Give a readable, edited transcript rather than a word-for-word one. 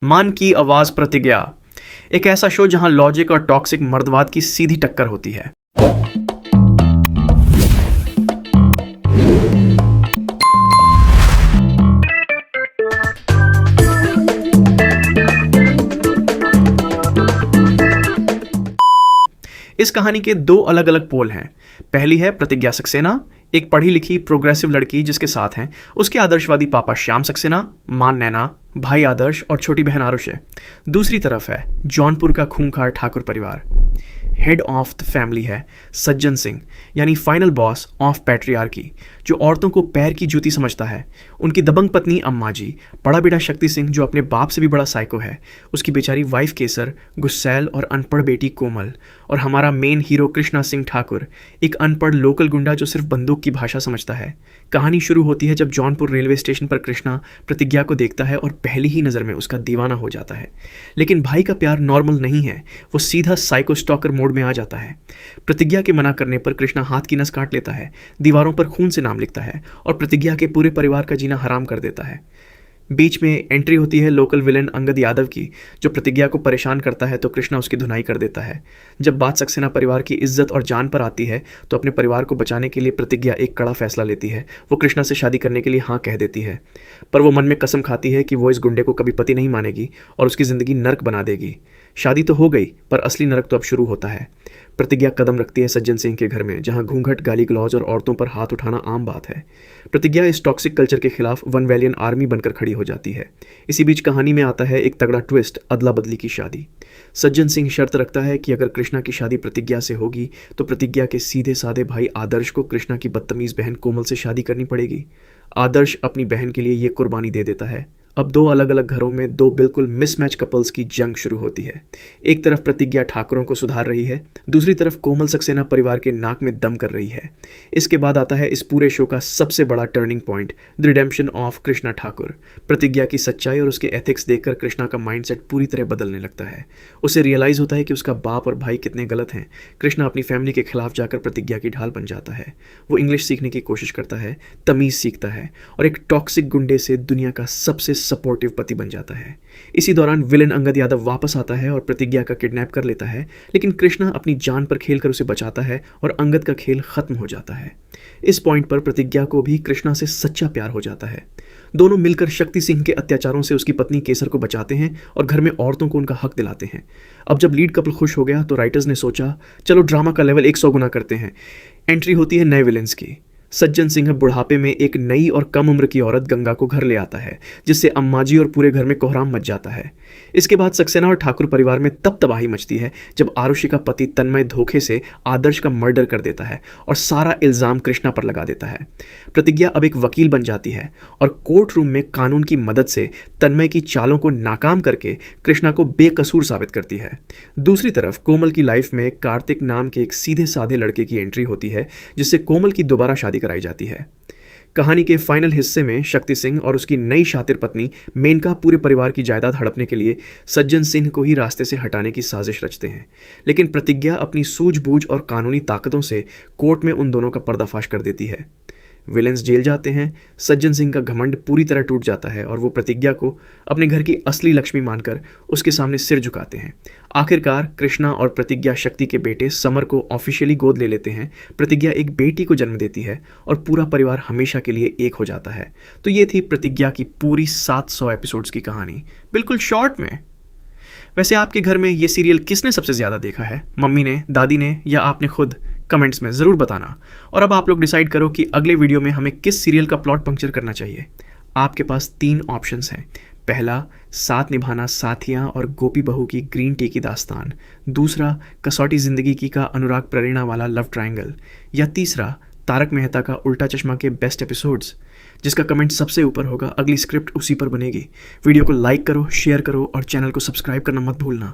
मन की आवाज प्रतिज्ञा, एक ऐसा शो जहां लॉजिक और टॉक्सिक मर्दवाद की सीधी टक्कर होती है। इस कहानी के दो अलग अलग पोल हैं। पहली है प्रतिज्ञा सक्सेना, एक पढ़ी लिखी प्रोग्रेसिव लड़की जिसके साथ हैं उसके आदर्शवादी पापा श्याम सक्सेना, मां नैना, भाई आदर्श और छोटी बहन आरुष है। दूसरी तरफ है जौनपुर का खूंखार ठाकुर परिवार। हेड ऑफ द फैमिली है सज्जन सिंह, यानी फाइनल बॉस ऑफ पैट्रियार्की, जो औरतों को पैर की जूती समझता है। उनकी दबंग पत्नी अम्मा जी, बड़ा बेटा शक्ति सिंह जो अपने बाप से भी बड़ा साइको है, उसकी बेचारी वाइफ केसर, गुस्सैल और अनपढ़ बेटी कोमल, और हमारा मेन हीरो कृष्णा सिंह ठाकुर, एक अनपढ़ लोकल गुंडा जो सिर्फ बंदूक की भाषा समझता है। कहानी शुरू होती है जब जौनपुर रेलवे स्टेशन पर कृष्णा प्रतिज्ञा को देखता है और पहली ही नज़र में उसका दीवाना हो जाता है। लेकिन भाई का प्यार नॉर्मल नहीं है, वो सीधा साइको स्टॉकर मोड में आ जाता है। प्रतिज्ञा के मना करने पर कृष्णा हाथ की नस काट लेता है, दीवारों पर खून से नाम लिखता है और प्रतिज्ञा के पूरे परिवार का जीना हराम कर देता है। बीच में एंट्री होती है लोकल विलेन अंगद यादव की, जो प्रतिज्ञा को परेशान करता है तो कृष्णा उसकी धुनाई कर देता है। जब बात सक्सेना परिवार की इज्जत और जान पर आती है तो अपने परिवार को बचाने के लिए प्रतिज्ञा एक कड़ा फैसला लेती है। वो कृष्णा से शादी करने के लिए हाँ कह देती है, पर वो मन में कसम खाती है कि वो इस गुंडे को कभी पति नहीं मानेगी और उसकी ज़िंदगी नर्क बना देगी। शादी तो हो गई, पर असली नरक तो अब शुरू होता है। प्रतिज्ञा कदम रखती है सज्जन सिंह के घर में, जहां घूंघट, गाली गलौज और औरतों पर हाथ उठाना आम बात है। प्रतिज्ञा इस टॉक्सिक कल्चर के खिलाफ वन वैलियन आर्मी बनकर खड़ी हो जाती है। इसी बीच कहानी में आता है एक तगड़ा ट्विस्ट, अदला बदली की शादी। सज्जन सिंह शर्त रखता है कि अगर कृष्णा की शादी प्रतिज्ञा से होगी तो प्रतिज्ञा के सीधे साधे भाई आदर्श को कृष्णा की बदतमीज बहन कोमल से शादी करनी पड़ेगी। आदर्श अपनी बहन के लिए ये कुर्बानी दे देता है। अब दो अलग अलग घरों में दो बिल्कुल मिसमैच कपल्स की जंग शुरू होती है। एक तरफ प्रतिज्ञा ठाकुरों को सुधार रही है, दूसरी तरफ कोमल सक्सेना परिवार के नाक में दम कर रही है। इसके बाद आता है इस पूरे शो का सबसे बड़ा turning point, the redemption of Krishna Thakur. प्रतिज्ञा की सच्चाई और उसके एथिक्स देखकर कृष्णा का माइंडसेट पूरी तरह बदलने लगता है। उसे रियलाइज होता है कि उसका बाप और भाई कितने गलत हैं। कृष्णा अपनी फैमिली के खिलाफ जाकर प्रतिज्ञा की ढाल बन जाता है। वो इंग्लिश सीखने की कोशिश करता है, तमीज़ सीखता है और एक टॉक्सिक गुंडे से दुनिया का सबसे सपोर्टिव पति बन जाता है। इसी दौरान विलेन अंगद यादव वापस आता है और प्रतिज्ञा का किडनैप कर लेता है, लेकिन कृष्णा अपनी जान पर खेलकर उसे बचाता है और अंगद का खेल खत्म हो जाता है। इस पॉइंट पर प्रतिज्ञा को भी कृष्णा से सच्चा प्यार हो जाता है। दोनों मिलकर शक्ति सिंह के अत्याचारों से उसकी पत्नी केसर को बचाते हैं और घर में औरतों को उनका हक दिलाते हैं। अब जब लीड कपल खुश हो गया तो राइटर्स ने सोचा चलो ड्रामा का लेवल 100 गुना करते हैं। एंट्री होती है नए विलेंस की। सज्जन सिंह बुढ़ापे में एक नई और कम उम्र की औरत गंगा को घर ले आता है, जिससे अम्मा जी और पूरे घर में कोहराम मच जाता है। इसके बाद सक्सेना और ठाकुर परिवार में तब तबाही मचती है जब आरुषि का पति तन्मय धोखे से आदर्श का मर्डर कर देता है और सारा इल्ज़ाम कृष्णा पर लगा देता है। प्रतिज्ञा अब एक वकील बन जाती है और कोर्ट रूम में कानून की मदद से तन्मय की चालों को नाकाम करके कृष्णा को बेकसूर साबित करती है। दूसरी तरफ कोमल की लाइफ में कार्तिक नाम के एक सीधे साधे लड़के की एंट्री होती है, जिससे कोमल की दोबारा शादी कराई जाती है। कहानी के फाइनल हिस्से में शक्ति सिंह और उसकी नई शातिर पत्नी मेनका पूरे परिवार की जायदाद हड़पने के लिए सज्जन सिंह को ही रास्ते से हटाने की साजिश रचते हैं, लेकिन प्रतिज्ञा अपनी सूझबूझ और कानूनी ताकतों से कोर्ट में उन दोनों का पर्दाफाश कर देती है। विलेंस जेल जाते हैं, सज्जन सिंह का घमंड पूरी तरह टूट जाता है और वो प्रतिज्ञा को अपने घर की असली लक्ष्मी मानकर उसके सामने सिर झुकाते हैं। आखिरकार कृष्णा और प्रतिज्ञा शक्ति के बेटे समर को ऑफिशियली गोद ले लेते हैं। प्रतिज्ञा एक बेटी को जन्म देती है और पूरा परिवार हमेशा के लिए एक हो जाता है। तो ये थी प्रतिज्ञा की पूरी 700 एपिसोड्स की कहानी, बिल्कुल शॉर्ट में। वैसे आपके घर में ये सीरियल किसने सबसे ज़्यादा देखा है, मम्मी ने, दादी ने या आपने खुद? कमेंट्स में ज़रूर बताना। और अब आप लोग डिसाइड करो कि अगले वीडियो में हमें किस सीरियल का प्लॉट पंक्चर करना चाहिए। आपके पास 3 ऑप्शंस हैं। पहला, साथ निभाना साथियाँ और गोपी बहू की ग्रीन टी की दास्तान। दूसरा, कसौटी ज़िंदगी की का अनुराग प्रेरणा वाला लव ट्रायंगल। या तीसरा, तारक मेहता का उल्टा चश्मा के बेस्ट एपिसोड्स। जिसका कमेंट सबसे ऊपर होगा अगली स्क्रिप्ट उसी पर बनेगी। वीडियो को लाइक करो, शेयर करो और चैनल को सब्सक्राइब करना मत भूलना।